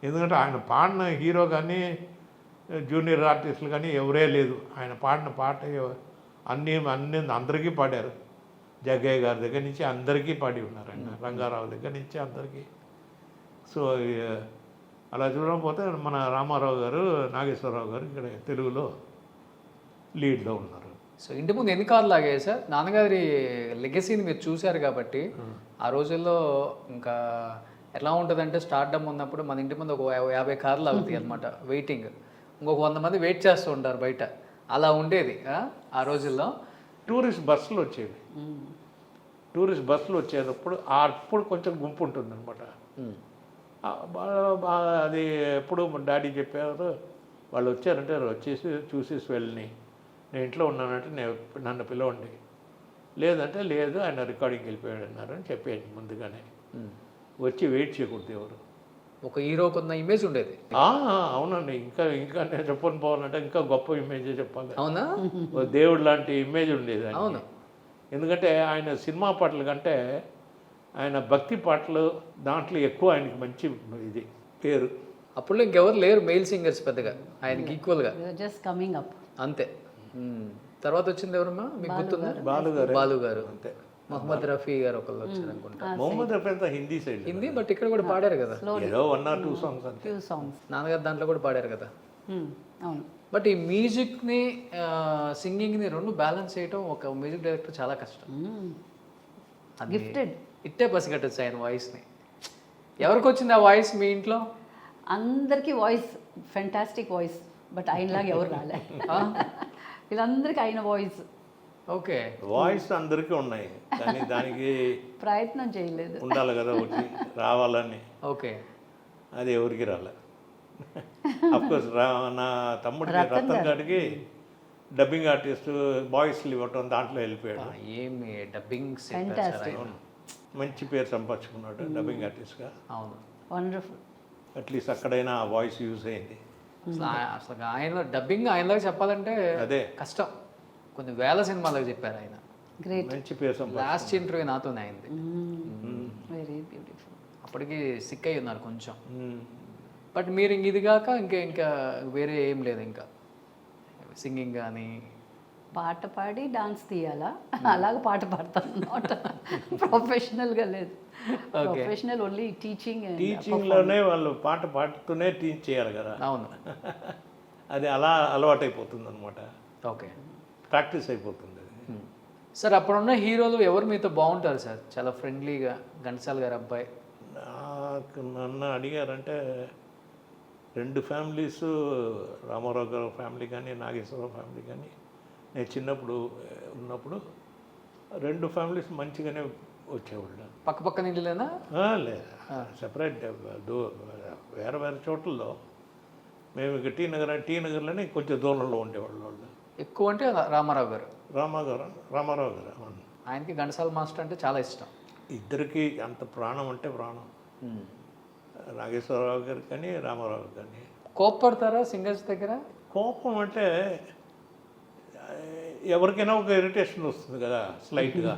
ఎందుకంటే ఆయన పాడిన హీరో కానీ జూనియర్ ఆర్టిస్టులు కానీ ఎవరే లేదు. ఆయన పాడిన పాట అన్నీ అందరికీ పాడారు. జగ్గయ్య గారి దగ్గర నుంచి అందరికీ పాడి ఉన్నారు. ఆయన రంగారావు దగ్గర నుంచి అందరికీ. సో అలా చూడకపోతే మన రామారావు గారు, నాగేశ్వరరావు గారు ఇక్కడ తెలుగులో లీడ్లో ఉన్నారు. సో ఇంటి ముందు ఎన్ని కార్లు లాగాయి సార్? నాన్నగారి లెగసీని మీరు చూశారు కాబట్టి ఆ రోజుల్లో ఇంకా ఎలా ఉంటుందంటే, స్టార్ట్డమ్ ఉన్నప్పుడు మన ఇంటి ముందు ఒక 50 కార్లు అవుతాయి అనమాట వెయిటింగ్. ఇంకొక 100 మంది వెయిట్ చేస్తూ ఉంటారు బయట. అలా ఉండేది ఆ రోజుల్లో. టూరిస్ట్ బస్సులు వచ్చేవి. టూరిస్ట్ బస్సులు వచ్చేటప్పుడు అప్పుడు కొంచెం గుంపు ఉంటుంది అనమాట. అది ఎప్పుడు డాడీ చెప్పారు, వాళ్ళు వచ్చారంటే చూసేసి వెళ్ళి, నేను ఇంట్లో ఉన్నానంటే నన్ను పిలవండి, లేదంటే లేదు ఆయన రికార్డింగ్కి వెళ్ళిపోయాడు అన్నారని చెప్పాను ముందుగానే. వచ్చి వెయిట్ చేయకూడదు ఎవరు. ఒక హీరోకి ఉన్న ఇమేజ్ ఉండేది. అవునండి. ఇంకా నేను చెప్పని పోవాలంటే ఇంకా గొప్ప ఇమేజే చెప్పాలి. అవునా? దేవుడు లాంటి ఇమేజ్ ఉండేది. అవును. ఎందుకంటే ఆయన సినిమా పాటల కంటే ఆయన భక్తి పాటలు దాంట్లో ఎక్కువ ఆయనకి మంచి ఇది పేరు. అప్పుడు ఇంకెవరు లేరు మెయిల్ సింగర్స్ పెద్దగా ఆయనకి ఈక్వల్గా. జస్ట్ కమింగ్ అప్ అంతే. తర్వాత వచ్చింది ఎవరమ్మా మీకు గుర్తుందా? బాలు గారు. అంతే. మహమ్మద్ రఫీ గారు ఒకళ్ళు వచ్చారు అనుకుంటా. మొహమ్మద్ రఫీ అంతా హిందీ సైడ్. హిందీ, బట్ ఇక్కడ కూడా పాడారు కదా ఏదో 1 or 2 సాంగ్స్ అంతే. నాన్నగారు దాంట్లో కూడా పాడారు కదా. అవును. బట్ ఈ మ్యూజిక్ని సింగింగ్ని రెండు బ్యాలెన్స్ చేయటం ఒక మ్యూజిక్ డైరెక్టర్ చాలా కష్టం. గిఫ్టెడ్. ఇట్టే పసిగట్టచ్చు ఆయన వాయిస్ని. ఎవరికి వచ్చింది ఆ వాయిస్ మీ ఇంట్లో? అందరికీ వాయిస్ ఫెంటాస్టిక్ వాయిస్, బట్ ఆయనలాగా ఎవరు రాలే. వీళ్ళందరికీ ఆయన వాయిస్. ఓకే. వాయిస్ అందరికీ ఉన్నాయి కానీ దానికి ప్రయత్నం చేయలేదు. ఉండాలి కదా ఒకటి రావాలని. ఓకే. అది ఎవరికి రాలే. అఫ్కోర్స్ నా తమ్ముడికి రతన్ గారికి డబ్బింగ్ ఆర్టిస్ట్ వాయిస్లు ఇవ్వటం దాంట్లో వెళ్ళిపోయాడు. ఏమి డబ్బింగ్ మంచి పేరు సంపాదించుకున్నాడు డబ్బింగ్ ఆర్టిస్ట్గా. అవును. వండర్ఫుల్. అట్లీస్ట్ అక్కడైనా ఆ వాయిస్ యూజ్ అయింది. అసలు ఆయన డబ్బింగ్ ఆయనలాగా చెప్పాలంటే అదే కష్టం. కొన్ని వేల సినిమాలకు చెప్పారు ఆయన. గ్రేట్. మంచి పేరు సంపాదించారు. లాస్ట్ ఇంటర్వ్యూ నాతోనే అయింది. Very beautiful. అప్పటికి సిక్ అయి ఉన్నారు కొంచెం. బట్ మీరు ఇంక ఇది కాక ఇంకా వేరే ఏం లేదు, ఇంకా సింగింగ్ కానీ? పాట పాడి డాన్స్ తీయాలా, అలాగ పాట పాడతాను. నాట్ ప్రొఫెషనల్గా లేదు. ప్రొఫెషనల్ ఓన్లీ టీచింగ్లోనే వాళ్ళు పాట పాడుతూనే టీచ్ చేయాలి కదా. అవును. అది అలా అలవాటైపోతుంది అనమాట. ఓకే. ప్రాక్టీస్ అయిపోతుంది. సార్ అప్పుడున్న హీరోలు ఎవరు మీతో బాగుంటారు సార్? చాలా ఫ్రెండ్లీగా. ఘంటసాల గారు అబ్బాయి. నాకు నన్ను అడిగారంటే 2 ఫ్యామిలీస్, రామారావు గారు ఫ్యామిలీ కానీ నాగేశ్వరరావు ఫ్యామిలీ కానీ, నేను చిన్నప్పుడు ఉన్నప్పుడు 2 ఫ్యామిలీస్ మంచిగానే వచ్చేవాళ్ళు. పక్క నీళ్ళేనా? లేదు, సెపరేట్ వేరే వేరే చోట్లలో. మేము ఇక టీ నగర్లోనే కొంచెం దూరంలో ఉండేవాళ్ళు. వాళ్ళు ఎక్కువ అంటే రామారావు గారు. రామారావు గారు. ఆయనకి ఘంటసాల మాస్టర్ అంటే చాలా ఇష్టం. ఇద్దరికి అంత ప్రాణం అంటే ప్రాణం. నాగేశ్వరరావు గారు కానీ రామారావు కానీ. కోప్పడతారా సింగర్స్ దగ్గర? కోపం అంటే ఎవరికైనా ఒక ఇరిటేషన్ వస్తుంది కదా స్లైట్గా.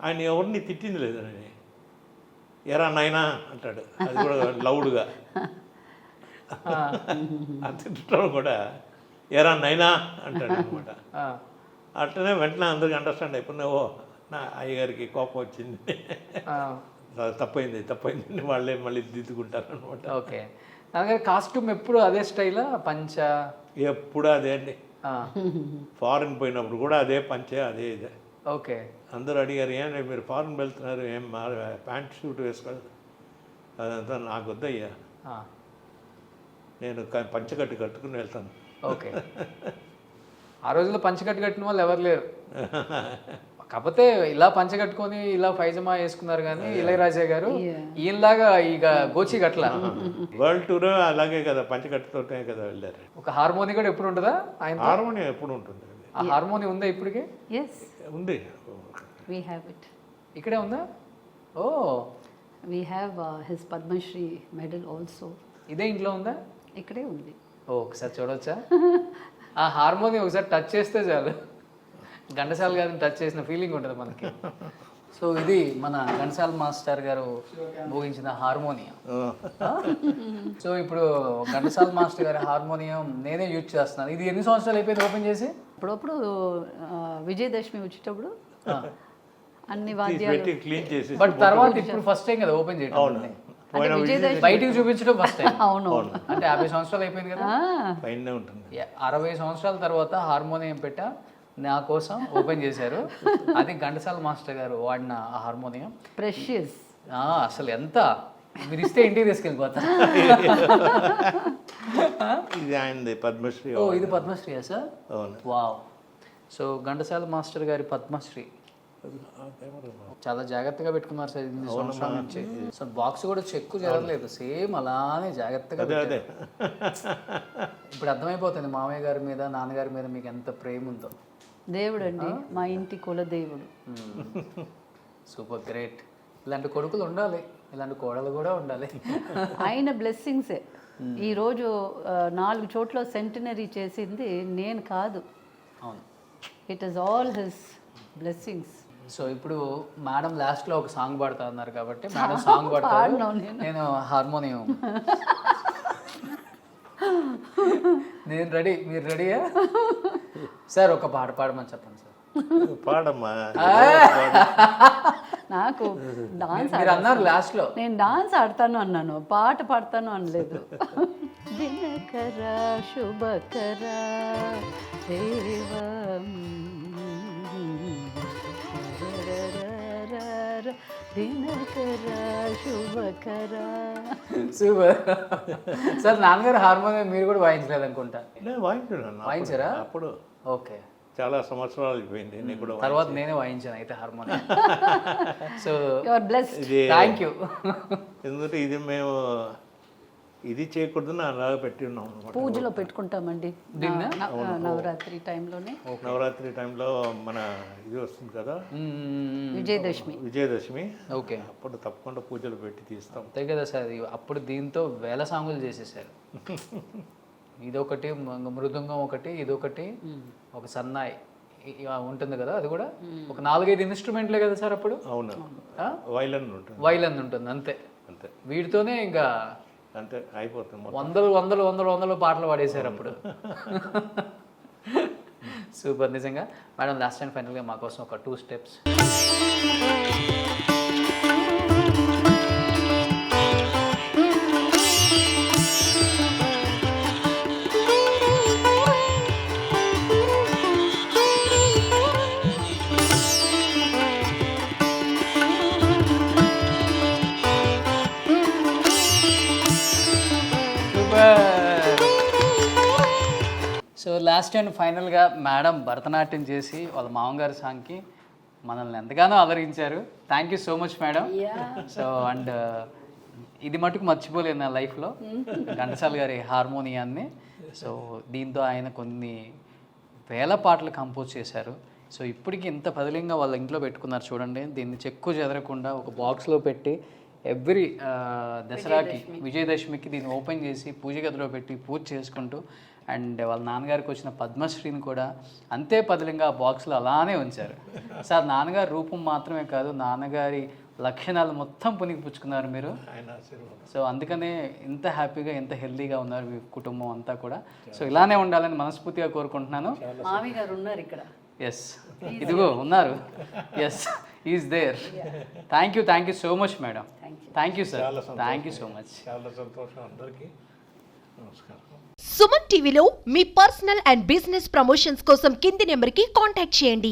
ఆయన ఎవరిని తిట్టింది లేదని, ఎరా నాయనా అంటాడు, అది కూడా లౌడ్గా. ఆ తిట్టడం కూడా ఎరా నైనా అంటాడు అనమాట. అట్లనే వెంటనే అందరికి అండర్స్టాండ్ అయిపోయింది. ఓ నా అయ్యగారికి కోపం వచ్చింది, తప్పైంది వాళ్ళే మళ్ళీ దిద్దుకుంటారు అనమాట. ఓకే. నాన్నగారి కాస్ట్యూమ్ ఎప్పుడు అదే స్టైలా, పంచ? ఎప్పుడు అదే అండి. ఫారెన్ పోయినప్పుడు కూడా అదే పంచే, అదే ఇదే. ఓకే. అందరూ అడిగారు, ఏం మీరు ఫారెన్ వెళ్తున్నారు, ఏం ప్యాంట్ షూట్ వేసుకోలేదు. అదంతా నాకు వద్దయ్యా, నేను పంచకట్టు కట్టుకుని వెళ్తాను. ఓకే. ఆ రోజుల్లో పంచకట్టు కట్టిన వాళ్ళు ఎవరు లేరు. కాకపోతే ఇలా పంచ కట్టుకొని ఇలా పైజమా వేసుకున్నారు, కానీ ఇళయరాజా గారు ఈయనలాగా ఇక గోచి గట్ల వరల్డ్ టూర్ అలాగే కదా, పంచకట్టుతోనే కదా వెళ్ళారు. ఒక హార్మోని కూడా ఎప్పుడు ఉంటుందా ఆయన? హార్మోనియం ఎప్పుడు ఉంటుంది. ఆ హార్మోని ఉందా ఇప్పటికి? ఎస్, ఉంది. We have it. ఇక్కడే ఉందా? Oh, we have his Padmashri medal also. ఇదే ఇంట్లో ఉందా? ఇక్కడే ఉంది. ఓ, ఒకసారి చూడవచ్చా? ఆ హార్మోని ఒకసారి టచ్ చేస్తే చాలు, ఘంటసాల గారిని టచ్ చేసిన ఫీలింగ్ ఉంటుంది మనకి. సో ఇది మన ఘంటసాల మాస్టర్ గారు భోగించిన హార్మోనియం. సో ఇప్పుడు ఘంటసాల మాస్టర్ గారి హార్మోనియం నేనే యూజ్ చేస్తున్నాను. ఇది ఎన్ని సంవత్సరాలు అయిపోయింది ఓపెన్ చేసి? అప్పుడప్పుడు విజయదశమి వచ్చేటప్పుడు అన్ని వాద్యాలు క్లీన్ చేసి. బట్ తర్వాత ఇప్పుడు ఫస్ట్ టైం కదా ఓపెన్ చేయడం, బయటికి చూపించడం ఫస్ట్ టైం. అవును, అంటే 50 సంవత్సరాలు అయిపోయింది కదా, పైన ఉంటుంది. 60 సంవత్సరాల తర్వాత హార్మోనియం పెట్టా నా కోసం ఓపెన్ చేశారు. అది ఘంటసాల మాస్టర్ గారు వాడిన హార్మోనియం. ప్రెషియస్. అసలు ఎంత మీరు ఇస్తే ఇంటికి తీసుకెళ్ళిపోతా. ఇది ఆయనది పద్మశ్రీ. ఓ, ఇది పద్మశ్రీయా సార్? అవును. వావ్. సో ఘంటసాల మాస్టర్ గారి పద్మశ్రీ చాలా జాగ్రత్తగా పెట్టుకున్నారు సార్ ఇన్ని సంవత్సరాల నుంచి. సో బాక్స్ కూడా చెక్కు జరగలేదు, సేమ్ అలానే జాగ్రత్తగా అదే. ఇప్పుడు అర్థమైపోతుంది మామయ్య గారి మీద నాన్నగారి మీద మీకు ఎంత ప్రేమ ఉందో. దేవుడు అండి, మా ఇంటి కుల దేవుడు. Super great. ఇలాంటి కొడుకులు ఉండాలి, ఇలాంటి కోడలు కూడా ఉండాలి. ఆయన బ్లెస్సింగ్సే. ఈరోజు 4 చోట్ల సెంటినరీ చేసింది నేను కాదు. అవును, it is all his blessings. So ఇప్పుడు మేడం లాస్ట్లో ఒక సాంగ్ పాడుతా అన్నారు కాబట్టి మేడం సాంగ్ పాడతారు, నేను హార్మోనియం. నేను రెడీ, మీరు రెడీయా సార్? ఒక పాట పాడమని చెప్పండి సార్. పాడమ్మా. నాకు డాన్స్ అన్నారు లాస్ట్లో. నేను డాన్స్ ఆడతాను అన్నాను, పాట పాడతాను అనలేదు. దినకర శుభకర దేవం దినకర శుభకర. Super sir. నాన్నగారు హార్మోనియం మీరు కూడా వాయించలేదు అనుకుంటా? నేను వాయించాను. వాయించారా? అప్పుడు ఓకే, చాలా సంవత్సరాలు అయిపోయింది. నేను కూడా తర్వాత నేనే వాయించాను అయితే harmonium. So you are blessed. Thank you. ఎందుకంటే ఇది మేము ఇది చేయకూడదని అలాగా పెట్టి ఉన్నాం అనమాట. పూజలో పెట్టుకుంటామండి నవరాత్రి టైంలోనే. నవరాత్రి టైంలో మన ఇది వస్తుంది కదా, విజయదశమి. ఓకే, అప్పుడు తప్పకుండా పూజలు పెట్టి తీస్తాం. అంతే కదా సార్. అప్పుడు దీంతో వేల సాంగులు చేసేసారు. ఇదొకటి, మృదంగం ఒకటి, ఇదొకటి, ఒక సన్నాయి ఉంటుంది కదా, అది కూడా ఒక 4-5 ఇన్స్ట్రుమెంట్లే కదా సార్ అప్పుడు. అవును, వైలన్ ఉంటుంది. వైలన్ ఉంటుంది, అంతే. వీటితోనే ఇంకా అంతే అయిపోతుంది. వందలు పాటలు పాడేశారు అప్పుడు. సూపర్. నిజంగా మేడం, లాస్ట్ అండ్ ఫైనల్గా మా కోసం ఒక 2 స్టెప్స్. సో లాస్ట్ అండ్ ఫైనల్గా మేడం భరతనాట్యం చేసి వాళ్ళ మామగారి సాంగ్కి మనల్ని ఎంతగానో అలరించారు. Thank you so much madam. So and ఇది మటుకు మర్చిపోలేదు నా లైఫ్లో, ఘంటసాల గారి హార్మోనియాన్ని. సో దీంతో ఆయన కొన్ని వేల పాటలు కంపోజ్ చేశారు. సో ఇప్పటికి ఇంత పదిలంగా వాళ్ళ ఇంట్లో పెట్టుకున్నారు చూడండి. దీన్ని చెక్కు చెదరకుండా ఒక బాక్స్లో పెట్టి ఎవ్రీ దసరాకి, విజయదశమికి దీన్ని ఓపెన్ చేసి పూజ గదిలో పెట్టి పూజ చేసుకుంటూ, అండ్ వాళ్ళ నాన్నగారికి వచ్చిన పద్మశ్రీని కూడా అంతే పదిలంగా ఆ బాక్స్లో అలానే ఉంచారు. సార్ నాన్నగారి రూపం మాత్రమే కాదు, నాన్నగారి లక్షణాలు మొత్తం పుణికిపుచ్చుకున్నారు మీరు. ఆయన ఆశీర్వాదం. సో అందుకనే ఇంత హ్యాపీగా ఇంత హెల్తీగా ఉన్నారు మీ కుటుంబం అంతా కూడా. సో ఇలానే ఉండాలని మనస్ఫూర్తిగా కోరుకుంటున్నాను. మామి గారు ఉన్నారు ఇక్కడ. ఎస్, ఇదిగో ఉన్నారు. Yes, is there. Thank you so much madam. Thank you sir. చాలా సంతోషం. Thank you so much. చాలా సంతోషం అందరికీ. నమస్కారం. సుమన్ టీవీలో మీ పర్సనల్ అండ్ బిజినెస్ ప్రమోషన్స్ కోసం కింది నెంబర్కి కాంటాక్ట్ చేయండి.